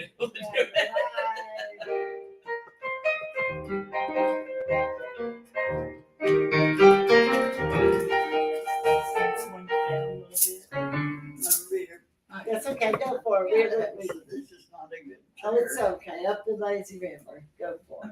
be able to do it. That's okay. Go for it. This is not a good Oh, it's okay. Up the lazy river. Go for it.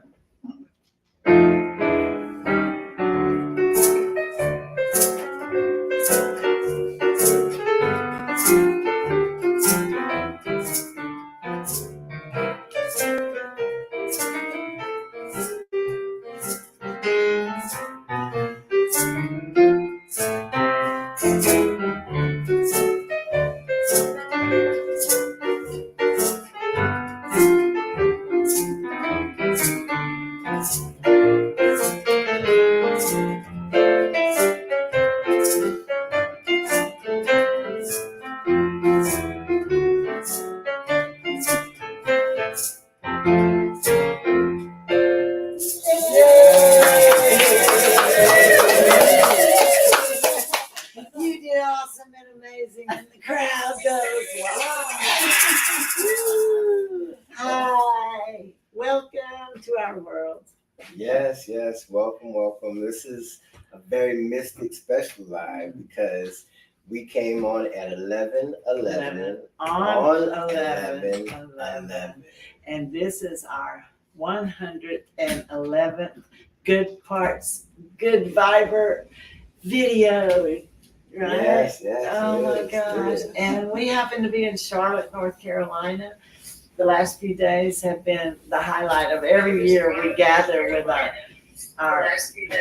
You did awesome and amazing, and the crowd goes wow. Hi, welcome to our world. Yes, welcome. This is a very mystic special live because we came on at 11:11 on 11. And this is our 111th Good Parts, Good Viber video, right? Yes. Oh my gosh. And we happen to be in Charlotte, North Carolina. The last few days have been the highlight of every year we gather with our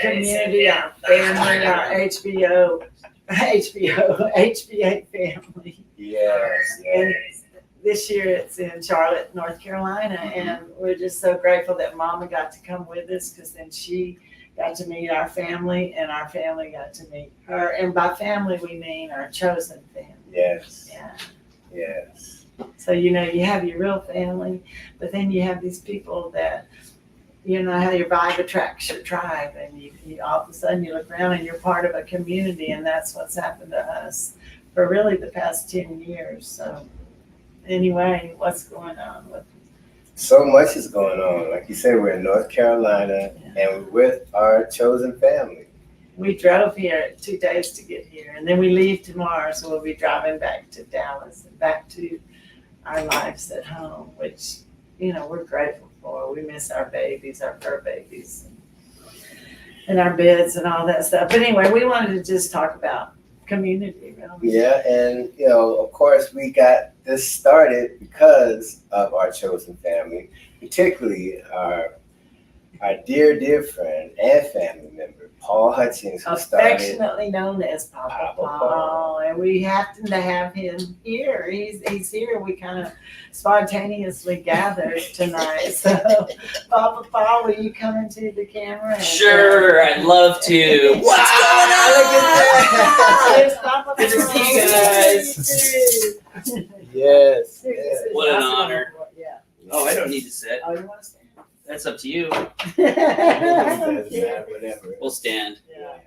community, our family, our HBA family. Yes. And this year it's in Charlotte, North Carolina, and we're just so grateful that Mama got to come with us, because then she got to meet our family and our family got to meet her. And by family, we mean our chosen family. Yes. Yeah. Yes. So, you have your real family, but then you have these people that, how your vibe attracts your tribe, and you all of a sudden you look around and you're part of a community, and that's what's happened to us for really the past 10 years. So anyway, what's going on with So much is going on. Like you said, we're in North Carolina and we're with our chosen family. We drove here 2 days to get here, and then we leave tomorrow, so we'll be driving back to Dallas and back to our lives at home, which, we're grateful for. We miss our babies, our fur babies, and our beds and all that stuff. But anyway, we wanted to just talk about community, really. Yeah, and of course, we got this started because of our chosen family, particularly our dear friend and family member, Paul Hutchings, who started affectionately known as Papa Paul. And we happen to have him here. He's here. We kind of spontaneously gathered tonight. So, Papa Paul, will you come into the camera? Sure, I'd love to. What's going on? Look at that. There's Papa Good to Paul. see you guys. Yes. What an honor. Yeah. Oh, I don't need to sit. Oh, you want to stand? That's up to you. Whatever. We'll stand. Yeah.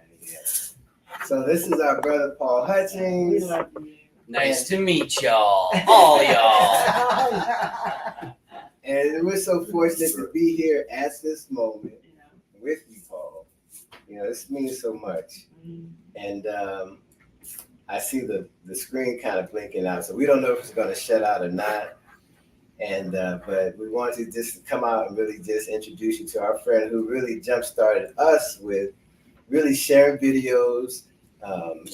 So this is our brother Paul We Hutchings. love you. Nice to meet y'all. All y'all. And we're so fortunate to be here at this moment with you, Paul. This means so much. And I see the screen kind of blinking out, so we don't know if it's going to shut out or not. And but we wanted to just come out and really just introduce you to our friend who really jump-started us with really sharing videos,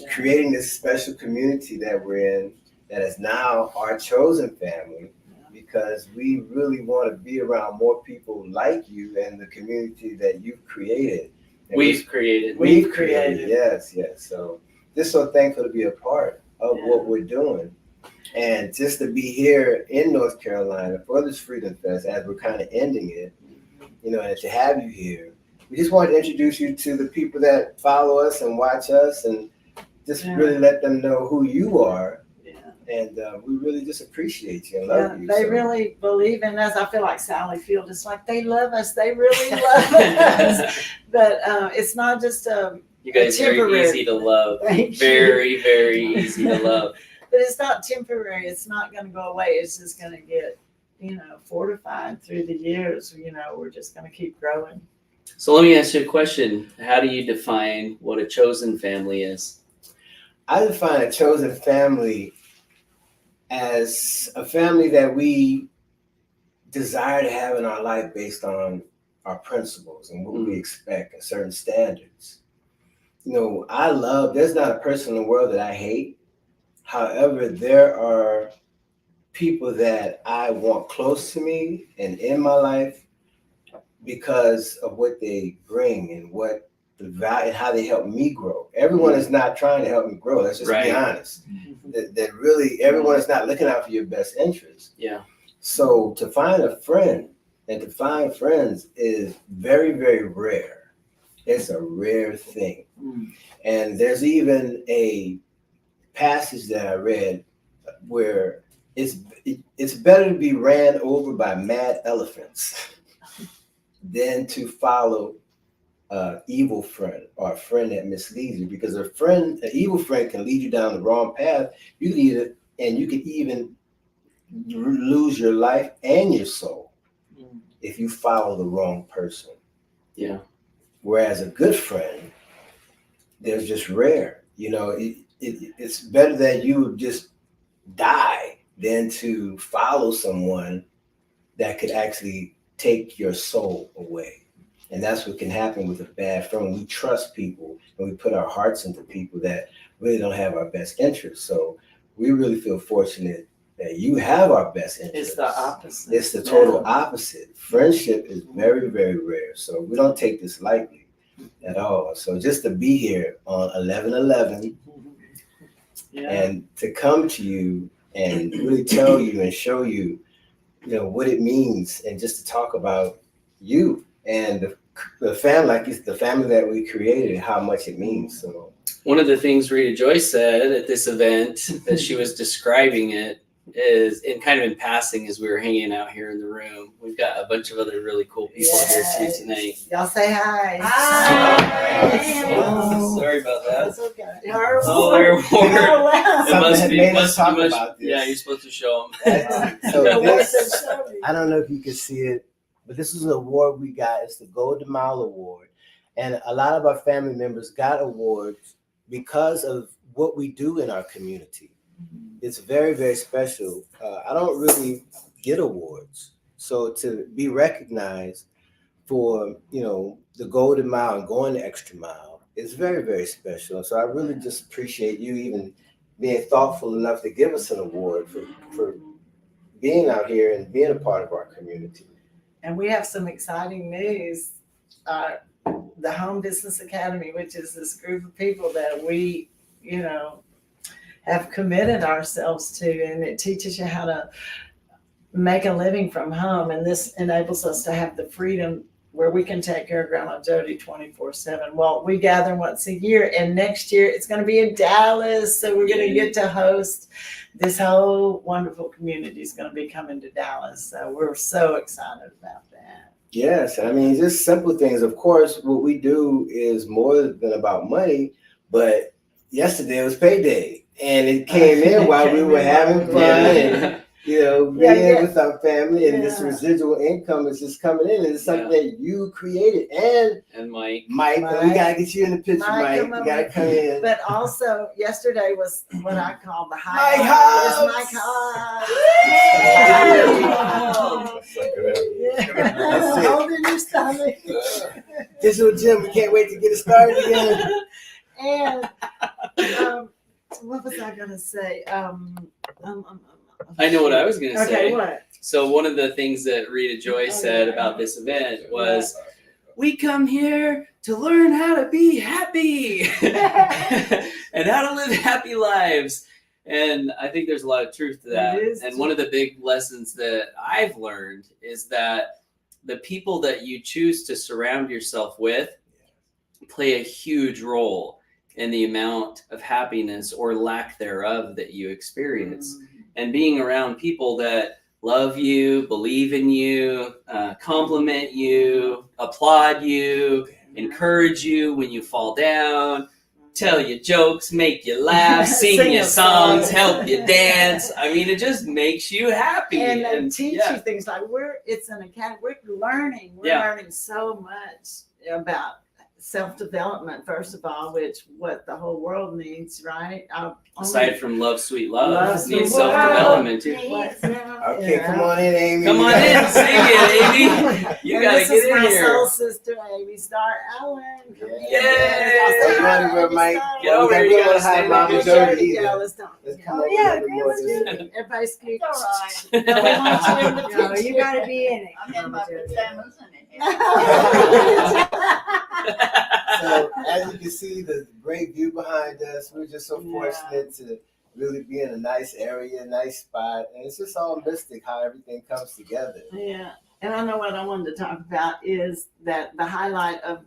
creating this special community that we're in, that is now our chosen family, because we really want to be around more people like you and the community that you've created. We've created. Yes. So just so thankful to be a part of what we're doing. And just to be here in North Carolina for this Freedom Fest, as we're kind of ending it, and to have you here, we just wanted to introduce you to the people that follow us and watch us, and just really let them know who you are. And we really just appreciate you and love you. They really believe in us. I feel like Sally Field. It's like they love us. They really love us. But it's not just you guys are very easy to love. Very, very easy to love. But it's not temporary. It's not going to go away. It's just going to get fortified through the years. We're just going to keep growing. So let me ask you a question. How do you define what a chosen family is? I define a chosen family as a family that we desire to have in our life based on our principles and what we expect and certain standards. There's not a person in the world that I hate. However, there are people that I want close to me and in my life because of what they bring and what the value and how they help me grow. Everyone is not trying to help me grow. Let's just be honest. That really everyone is not looking out for your best interest. Yeah. So to find a friend and to find friends is very, very rare. It's a rare thing. And there's even a passage that I read where it's better to be ran over by mad elephants than to follow an evil friend or a friend that misleads you, because an evil friend can lead you down the wrong path. You could even lose your life and your soul if you follow the wrong person. Yeah. Whereas a good friend, they're just rare. It's better that you just die than to follow someone that could actually take your soul away. And that's what can happen with a bad friend. We trust people and we put our hearts into people that really don't have our best interests. So we really feel fortunate that you have our best interests. It's the opposite. It's the total opposite. Friendship is very, very rare. So we don't take this lightly at all. So just to be here on 11/11 and to come to you and really tell you and show you, what it means, and just to talk about you and the family, the family that we created, and how much it means. So one of the things Rita Joyce said at this event that she was describing it is, in kind of in passing, as we were hanging out here in the room. We've got a bunch of other really cool people here too tonight. Y'all say hi. Hi. Oh, sorry about that. That's okay. Oh, they're warm. It must be. Yeah, you're supposed to show them. So I don't know if you can see it, but this is an award we got. It's the Golden Mile Award. And a lot of our family members got awards because of what we do in our community. It's very, very special. I don't really get awards. So to be recognized for, the Golden Mile and going the extra mile is very, very special. So I really just appreciate you even being thoughtful enough to give us an award for being out here and being a part of our community. And we have some exciting news. The Home Business Academy, which is this group of people that we, have committed ourselves to, and it teaches you how to make a living from home. And this enables us to have the freedom where we can take care of Grandma Jody 24/7. Well, we gather once a year, and next year it's going to be in Dallas. So we're going to get to host this whole wonderful community is going to be coming to Dallas. So we're so excited about that. Yes. I mean, just simple things. Of course, what we do is more than about money, but yesterday was payday. And it came in while we were having fun and, being with our family. And this residual income is just coming in. And it's something that you created. And Mike, we got to get you in the picture, Mike. You got to come in. But also, yesterday was what I call the high Mike High. Holding your stomach. Digital Gym, we can't wait to get it started again. And what was I going to say? I know what I was going to say. Okay, what? So one of the things that Rita Joyce said about this event was, we come here to learn how to be happy and how to live happy lives. And I think there's a lot of truth to that. And one of the big lessons that I've learned is that the people that you choose to surround yourself with play a huge role in the amount of happiness or lack thereof that you experience. And being around people that love you, believe in you, compliment you, applaud you, encourage you when you fall down, tell you jokes, make you laugh, sing you songs, help you dance. I mean, it just makes you happy. And they teach yeah. you things like it's an academy. We're learning so much about self-development, first of all, which what the whole world needs, right? Aside from love, sweet love, Sweet needs love. self-development too. Okay, come on in, Amy. Come on in, sing it, Amy. You And gotta this get is in my here. soul sister, Amy Star Ellen. Yay! Hey, you want to go, Mike? Get over here, you gotta stand Mama up. Jody Yeah, either. let's talk. Let's come Oh, over yeah, a little more this way. everybody's cute. It's all right. No, we want you in the No, picture. you gotta be in it. I'm in my pajamas and So as you can see, the great view behind us. We're just so fortunate to really be in a nice area, nice spot, and it's just all mystic how everything comes together. Yeah, and I know what I wanted to talk about is that the highlight of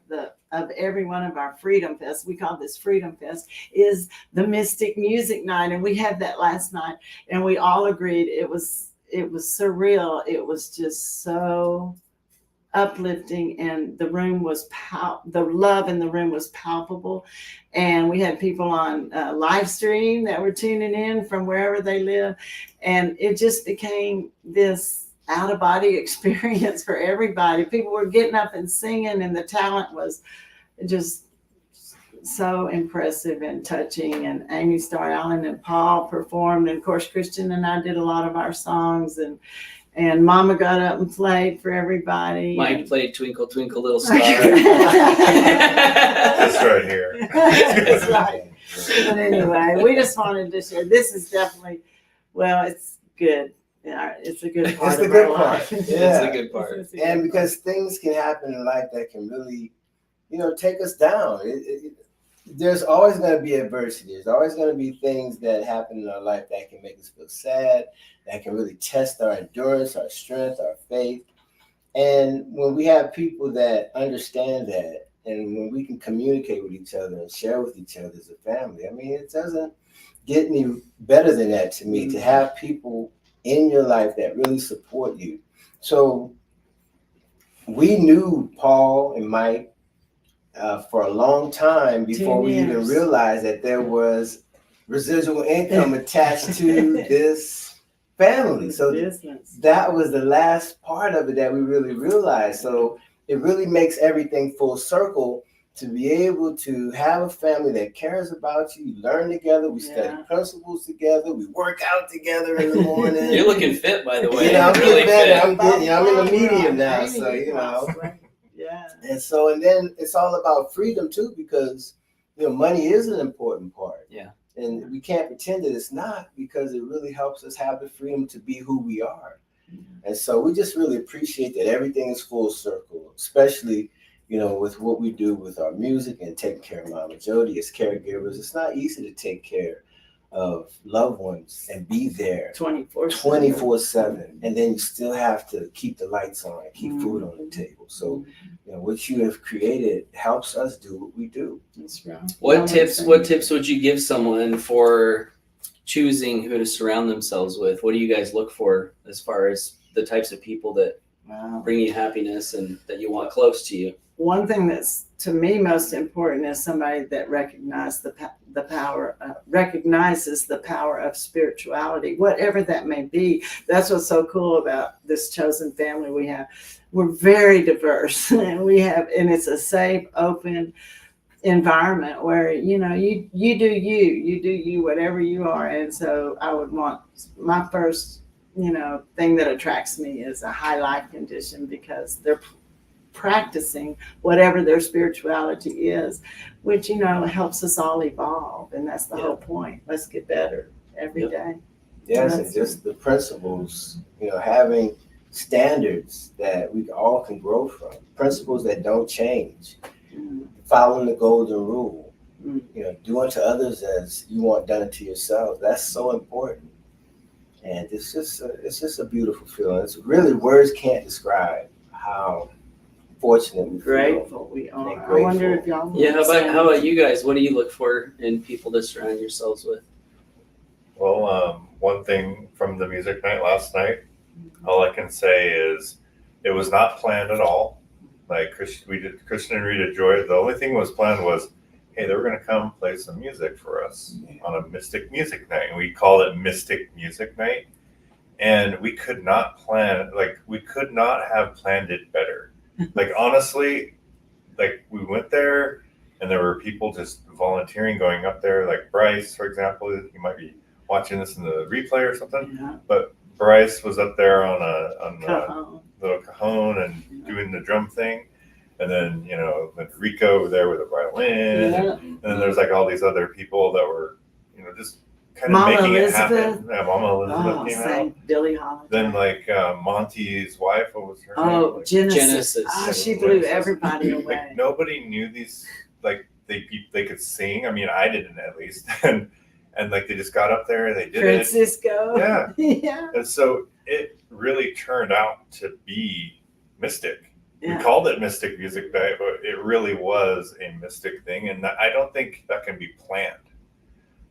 every one of our Freedom Fest, we call this Freedom Fest, is the Mystic Music Night, and we had that last night, and we all agreed it was surreal. It was just so uplifting, and the room was the love in the room was palpable, and we had people on live stream that were tuning in from wherever they live, and it just became this out-of-body experience for everybody. People were getting up and singing, and the talent was just so impressive and touching. And Amy Star Allen and Paul performed, and of course Christian and I did a lot of our songs, and Mama got up and played for everybody. Mike played Twinkle Twinkle Little Star. This right here. That's right. But anyway, we just wanted to share. This is definitely, well, it's good. Yeah, it's a good part. It's the of good our part. life. Yeah. It's a good part. It's a good And part. because things can happen in life that can really, take us down. There's always going to be adversity. There's always going to be things that happen in our life that can make us feel sad, that can really test our endurance, our strength, our faith. And when we have people that understand that, and when we can communicate with each other and share with each other as a family, I mean, it doesn't get any better than that to me, to have people in your life that really support you. So we knew Paul and Mike for a long time before 10 we even years. realized that there was residual income attached to this family. So business. that was the last part of it that we really realized. So it really makes everything full circle to be able to have a family that cares about you. You learn together, we study principles together, we work out together in the morning. You're looking fit, by the way. I'm really getting better. fit. I'm in the medium now, so Yeah. And then it's all about freedom too, because money is an important part. Yeah. And we can't pretend that it's not, because it really helps us have the freedom to be who we are. And so we just really appreciate that everything is full circle, especially with what we do with our music and taking care of Mama Jody as caregivers. It's not easy to take care of loved ones and be there 24/7, and then you still have to keep the lights on and keep food on the table. So what you have created helps us do what we do. That's right. What tips would you give someone for choosing who to surround themselves with? What do you guys look for as far as the types of people that bring you happiness and that you want close to you? One thing that's to me most important is somebody that recognizes the power of spirituality, whatever that may be. That's what's so cool about this chosen family we have. We're very diverse, and it's a safe, open environment where you do you whatever you are. And so I would want my first thing that attracts me is a high life condition, because they're practicing whatever their spirituality is, which helps us all evolve, and that's the whole point. Let's get better every day. Yes, and just the principles, having standards that we all can grow from, principles that don't change, following the golden rule, do unto others as you want done unto yourself. That's so important, and it's just a beautiful feeling. It's really, words can't describe how fortunate we feel. Grateful we are. And I wonder if y'all. Yeah, how about you guys? What do you look for in people to surround yourselves with? Well, one thing from the music night last night, all I can say is it was not planned at all. Like Christian and Rita Joy, the only thing was planned was hey, they were going to come play some music for us on a Mystic Music Night. And we called it Mystic Music Night. And we could not have planned it better. Like, honestly, like, we went there and there were people just volunteering, going up there, like Bryce, for example. You might be watching this in the replay or something. Yeah. But Bryce was up there on a Cajon. little cajon and doing the drum thing. And then, Rico over there with a violin. Yeah. And then there's like all these other people that were, just kind of Mama making Elizabeth. it happen. Yeah, Mama Elizabeth came out. Sang Billie Holiday. Then like Monty's wife, what was her name? Oh, Like, Genesis. Genesis. She blew everybody away. like, nobody knew these, like they could sing. I mean, I didn't, at least. And like they just got up there, they did Francisco. Yeah. Yeah. it. And so it really turned out to be mystic. Yeah. We called it Mystic Music Night, but it really was a mystic thing. And I don't think that can be planned.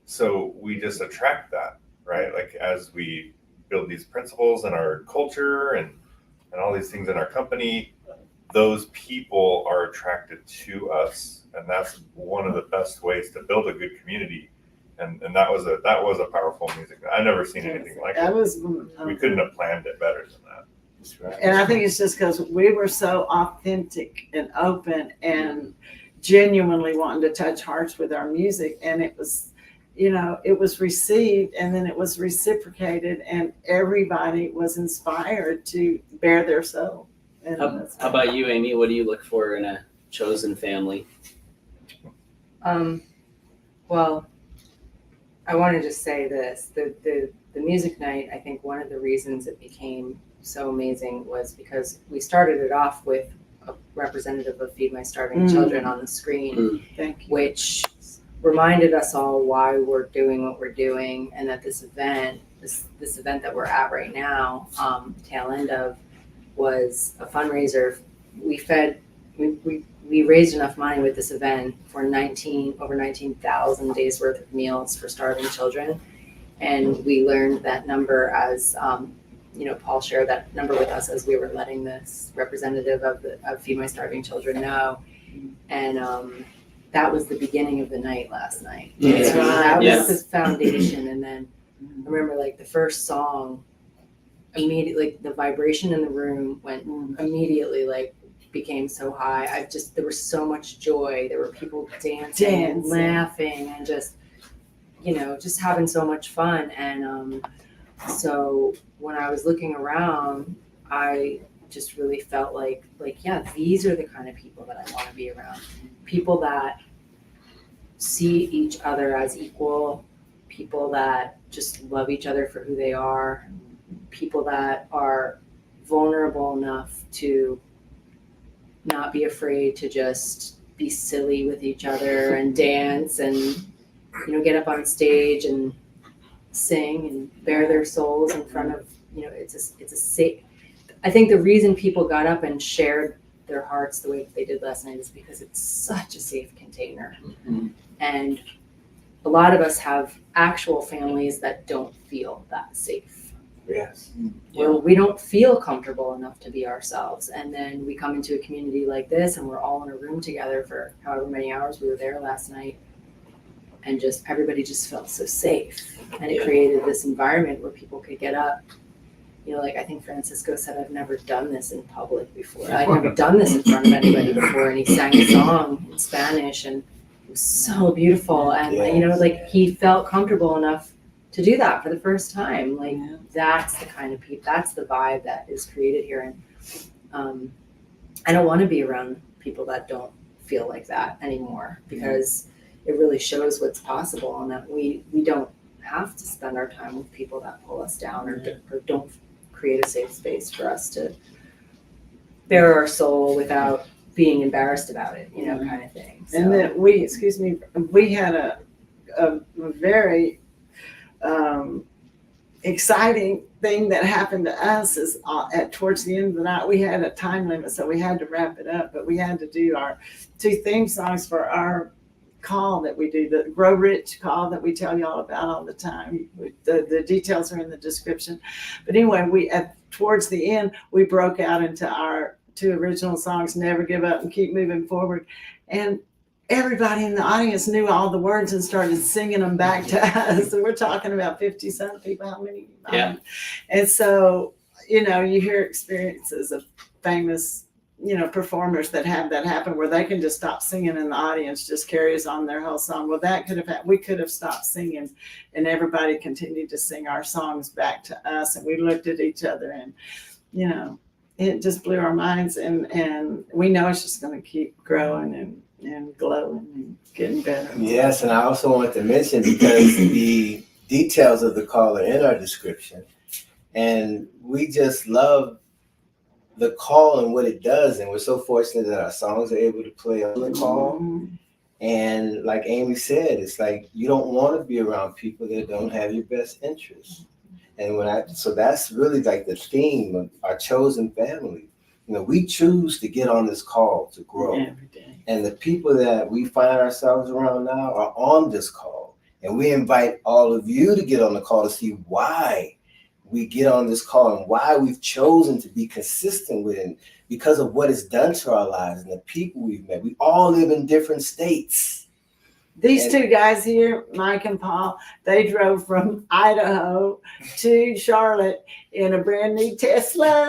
So we just attract that, right? Like as we build these principles in our culture and all these things in our company, those people are attracted to us. And that's one of the best ways to build a good community. And that was a powerful music night. I've never seen anything like That it. was. We couldn't have planned it better than that. That's right. And I think it's just because we were so authentic and open and genuinely wanting to touch hearts with our music. And it was, it was received and then it was reciprocated and everybody was inspired to bare their soul. And How about you, Amy? What do you look for in a chosen family? Well, I want to just say this. The music night, I think one of the reasons it became so amazing was because we started it off with a representative of Feed My Starving Children on the screen, Thank you. which reminded us all why we're doing what we're doing, and that this event that we're at right now, tail end of, was a fundraiser. We raised enough money with this event for over 19,000 days worth of meals for starving children. And we learned that number as, Paul shared that number with us as we were letting this representative of Feed My Starving Children know. And that was the beginning of the night last night. Yeah. That's right. That Yes. was the foundation. And then I remember like the first song, immediately, like the vibration in the room went immediately, like, became so high. There was so much joy. There were people dancing and laughing and just having so much fun. And so when I was looking around, I just really felt like, yeah, these are the kind of people that I want to be around. People that see each other as equal, people that just love each other for who they are, people that are vulnerable enough to not be afraid to just be silly with each other and dance and get up on stage and sing and bare their souls in front of it's a safe. I think the reason people got up and shared their hearts the way that they did last night is because it's such a safe container. Mm-hmm. And a lot of us have actual families that don't feel that safe. Yes. Where we don't feel comfortable enough to be ourselves. And then we come into a community like this and we're all in a room together for however many hours we were there last night. And just everybody just felt so safe. And it created this environment where people could get up. Like I think Francisco said, I've never done this in public before. I've never done this in front of anybody before. And he sang a song in Spanish and it was so beautiful. And he felt comfortable enough to do that for the first time. That's the kind of people, that's the vibe that is created here. And I don't want to be around people that don't feel like that anymore, because it really shows what's possible, and that we don't have to spend our time with people that pull us down or don't create a safe space for us to bare our soul without being embarrassed about it, kind of thing. So. And then we had a very exciting thing that happened to us is towards the end of the night. We had a time limit, so we had to wrap it up, but we had to do our 2 theme songs for our call that we do, the Grow Rich call that we tell y'all about all the time. The details are in the description. But anyway, towards the end, we broke out into our 2 original songs, Never Give Up and Keep Moving Forward. And everybody in the audience knew all the words and started singing them back to us. And we're talking about 50-some people, how many? Yeah. And so, you know, you hear experiences of famous, you know, performers that have that happen where they can just stop singing and the audience just carries on their whole song. Well, that could have happened. We could have stopped singing and everybody continued to sing our songs back to us. And we looked at each other and, you know, it just blew our minds. And we know it's just going to keep growing and glowing and getting better. Yes, and I also want to mention, because the details of the call are in our description, and we just love the call and what it does, and we're so fortunate that our songs are able to play on the call. Mhm. And like Amy said, it's like you don't want to be around people that don't have your best interests. And so that's really like the theme of our chosen family. You know, we choose to get on this call to grow. Every day. And the people that we find ourselves around now are on this call. And we invite all of you to get on the call to see why we get on this call and why we've chosen to be consistent with it, because of what it's done to our lives and the people we've met. We all live in different states. These two guys here, Mike and Paul, they drove from Idaho to Charlotte in a brand new Tesla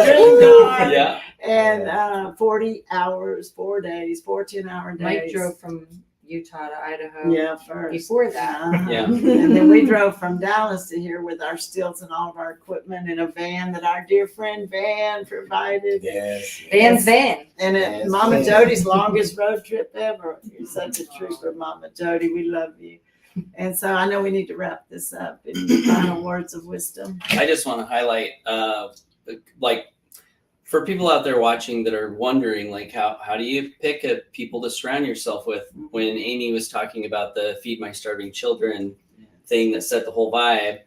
dream car. Yeah. And 40 hours, 4 days, 14-hour days. Mike drove from Utah to Idaho. Yeah, first. Before that. Uh-huh. Yeah. And then we drove from Dallas to here with our stilts and all of our equipment in a van that our dear friend Van provided. Yes. Van's van. And Yes, Mama Van. Jody's longest road trip ever. You're such a trooper, Mama Jody. We love you. And so I know we need to wrap this up in final words of wisdom. I just want to highlight, like, for people out there watching that are wondering, like, how do you pick people to surround yourself with? When Amy was talking about the Feed My Starving Children thing that set the whole vibe,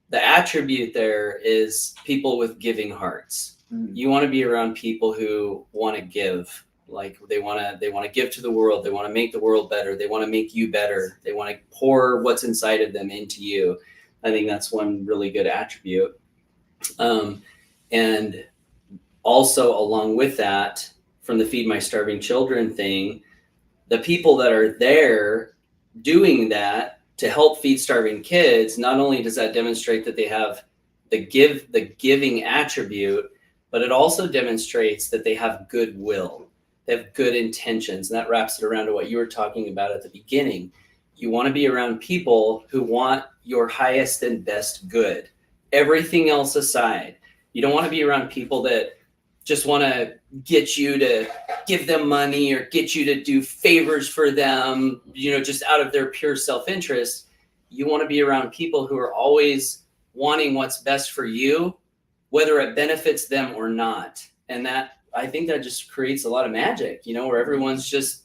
the attribute there is people with giving hearts. You want to be around people who want to give. Like they want to give to the world. They want to make the world better. They want to make you better. They want to pour what's inside of them into you. I think that's one really good attribute. And also along with that, from the Feed My Starving Children thing, the people that are there doing that to help feed starving kids, not only does that demonstrate that they have the giving attribute, but it also demonstrates that they have goodwill. They have good intentions. And that wraps it around to what you were talking about at the beginning. You want to be around people who want your highest and best good, everything else aside. You don't want to be around people that just want to get you to give them money or get you to do favors for them, you know, just out of their pure self-interest. You want to be around people who are always wanting what's best for you, whether it benefits them or not. And that, I think that just creates a lot of magic, you know, where everyone's just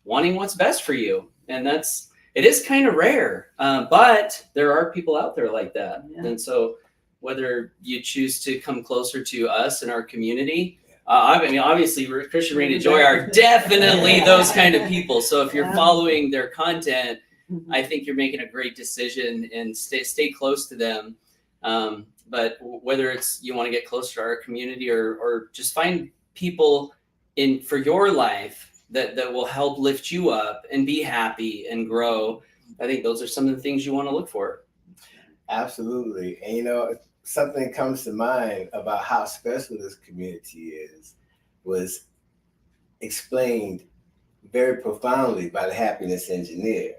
wanting what's best for you. And it is kind of rare, but there are people out there like that. Yeah. And so whether you choose to come closer to us in our community, I mean, obviously, Christian Rain and Joy are definitely those kind of people. So if you're following their content, I think you're making a great decision and stay close to them. But whether it's you want to get closer to our community or just find people for your life that will help lift you up and be happy and grow, I think those are some of the things you want to look for. Absolutely. And you know, something comes to mind about how special this community was explained very profoundly by the happiness engineer.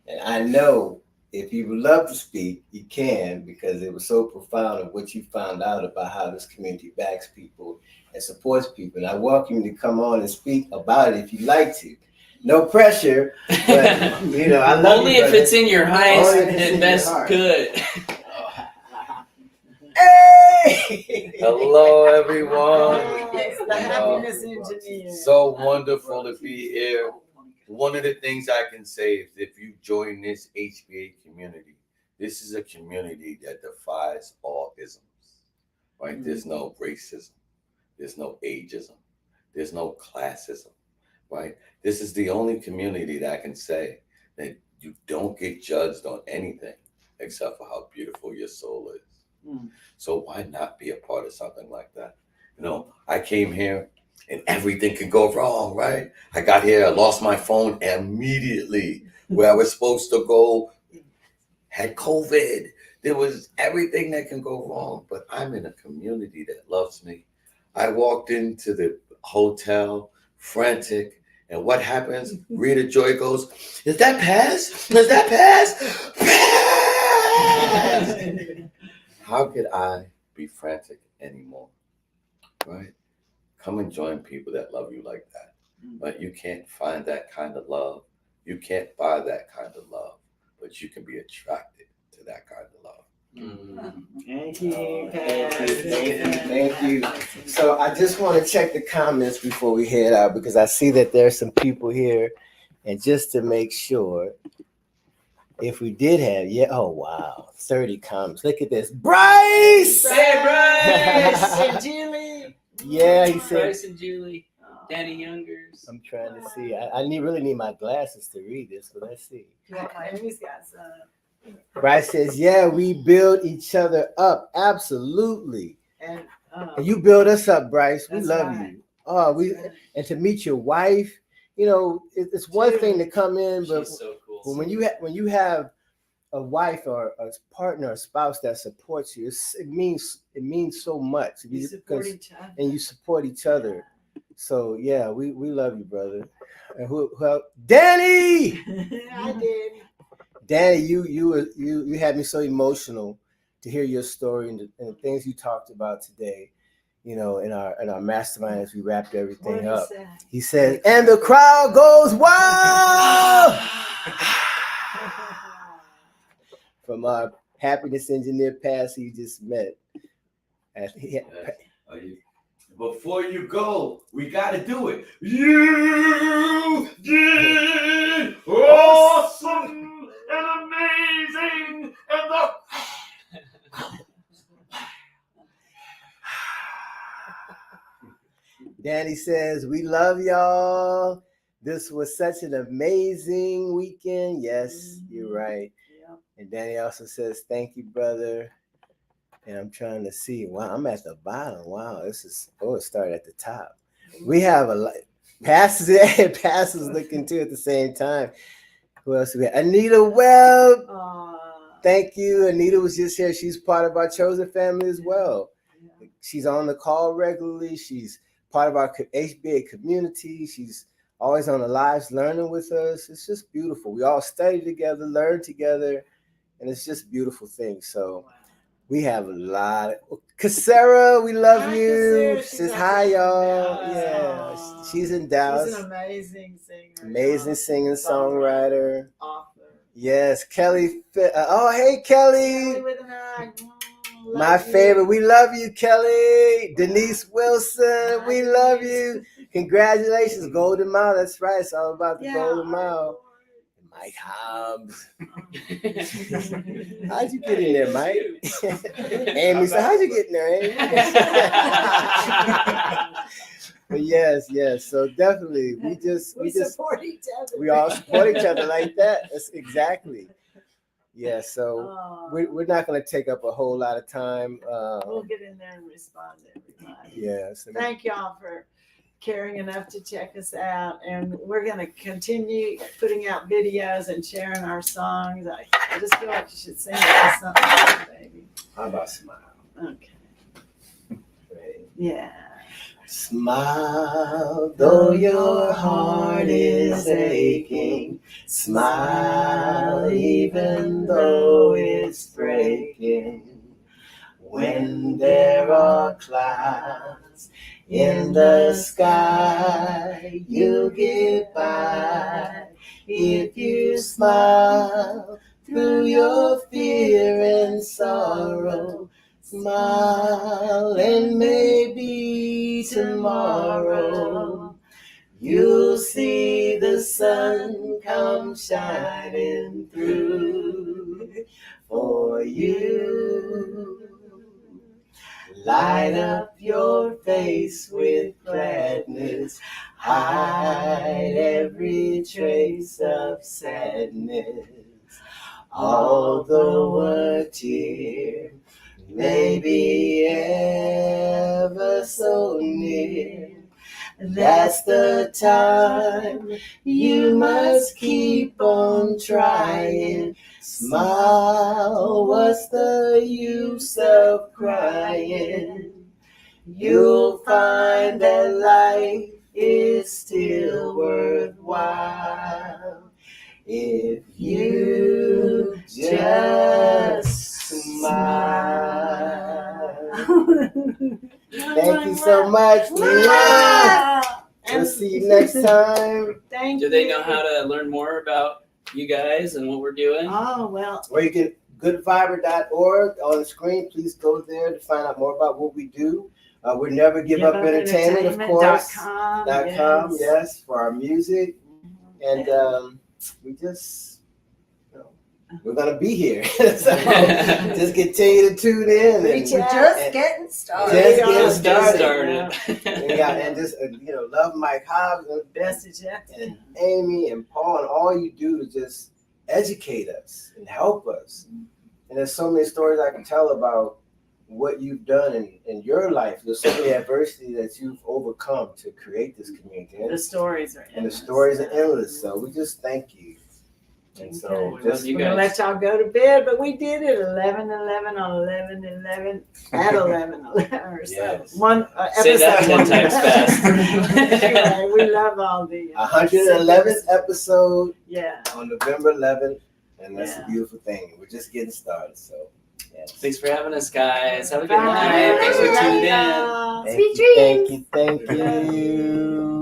And I know if you would love to speak, you can, because it was so profound of what you found out about how this community backs people and supports people. And I welcome you to come on and speak about it if you'd like to. No pressure, but you know, I love Only you, if brother. it's in your highest Only if it's in and your best heart. good. Hey! Hello, everyone. It's the happiness engineer. So wonderful to be here. One of the things I can say is if you join this HBA community, this is a community that defies all isms, right? There's no racism. There's no ageism. There's no classism, right? This is the only community that I can say that you don't get judged on anything except for how beautiful your soul is. So why not be a part of something like that? You know, I came here and everything can go wrong, right? I got here, I lost my phone immediately. Where I was supposed to go, had COVID. There was everything that can go wrong, but I'm in a community that loves me. I walked into the hotel frantic, and what happens? Rita Joy goes, "Is that pass? Is that pass? Pass!" How could I be frantic anymore? Right? Come and join people that love you like that. But you can't find that kind of love. You can't buy that kind of love, but you can be attracted to that kind of love. Thank you, Thank you. So I just want to check the comments before we head out because I see that there's some people here, and just to make sure, if we did have, oh wow, 30 comments. Look at this, Bryce. Hey, Bryce. And Julie. Yeah, he said. Bryce and Julie, Danny Youngers. I'm trying to see. I really need my glasses to read this, but let's see. He's got some. Bryce says, "Yeah, we build each other up, absolutely." And you build us up, Bryce. We That's love right. you. Oh, and to meet your wife, it's one thing to come in, but She's so cool. when you have a wife or a partner, a spouse that supports you, it means so much. you support each other. And you support each other. So yeah, we love you, brother. And who else? Danny. I did. Danny, you had me so emotional to hear your story and the things you talked about today. In our mastermind as we wrapped everything up. He said, "And the crowd goes wild." From our happiness engineer Pass you just met. Before you go, we gotta do it. You did awesome and amazing and the Danny says, "We love y'all. This was such an amazing weekend." Yes, you're right. Yep. And Danny also says, "Thank you, brother." And I'm trying to see. Wow, I'm at the bottom. Wow, it started at the top. We have a lot. Passes looking too at the same time. Who else do we have? Anita Webb. Thank you. Anita was just here. She's part of our chosen family as well. Yeah. She's on the call regularly. She's part of our HBA community. She's always on the lives learning with us. It's just beautiful. We all study together, learn together, and it's just a beautiful thing. So we have a lot of Cassera, we love Hi, you. Cassera. She She's says up hi, in y'all. Dallas. Yeah, Aw. she's in Dallas. She's an amazing singer. Amazing singer, songwriter. Author. Yes, Kelly. Oh, hey, Kelly. Kelly with an eye. My favorite. We love you, Kelly. Denise Wilson, we love you. Congratulations, Golden Mile. That's right. It's all about the Golden Mile. Mike Hobbs. How'd you get in there, Mike? Amy said, "How'd you get in there, Amy?" But yes. So definitely, we support each other. We all support each other like that. That's exactly. Yeah. So we're not going to take up a whole lot of time. We'll get in there and respond to everybody. Yeah. So Thank y'all for caring enough to check us out, and we're going to continue putting out videos and sharing our songs. I just feel like you should sing us something, baby. How about Smile? Okay. Right. Yeah. Smile, though your heart is aching. Smile, even though it's breaking. When there are clouds in the sky, you'll get by if you smile through your fear and sorrow. Smile, and maybe tomorrow you'll see the sun come shining through for you. Light up your face with gladness, hide every trace of sadness. Although a tear may be ever so near, That's the time you must keep on trying. Smile, what's the use of crying? You'll find that life is still worthwhile if you just smile. Thank you so much, Leah. Wow. We'll see you next time. Thank Do they you. know how to learn more about you guys and what we're doing? Oh, well, Or you can goodviber.org on the screen. Please go there to find out more about what we do. We're Never Give Up Entertainment, of course. .com, .com, yes. yes, for our music. And we just, you know, we're going to be here. So just continue to tune in. We're And, just getting started. Just Just get get started. started. and just, love Mike Hobbs Best is yet. and Amy and Paul, and all you do is just educate us and help us. And there's so many stories I can tell about what you've done in your life. There's so many adversity that you've overcome to create this community. The stories are endless. And the stories are endless. So we just thank you. And so We love just you We're gonna guys. let y'all go to bed, but we did it 11:11 on 11:11 at 11:11 or so. Yes. One Say that episode. 10 times fast. Anyway, we love all the 111th episode Yeah. on November 11th. And that's Yeah. a beautiful thing. We're just getting started. So yes. Thanks for having us, guys. Have a good Bye. night. Thanks for tuning in. Bye. Thank you, thank you, thank you.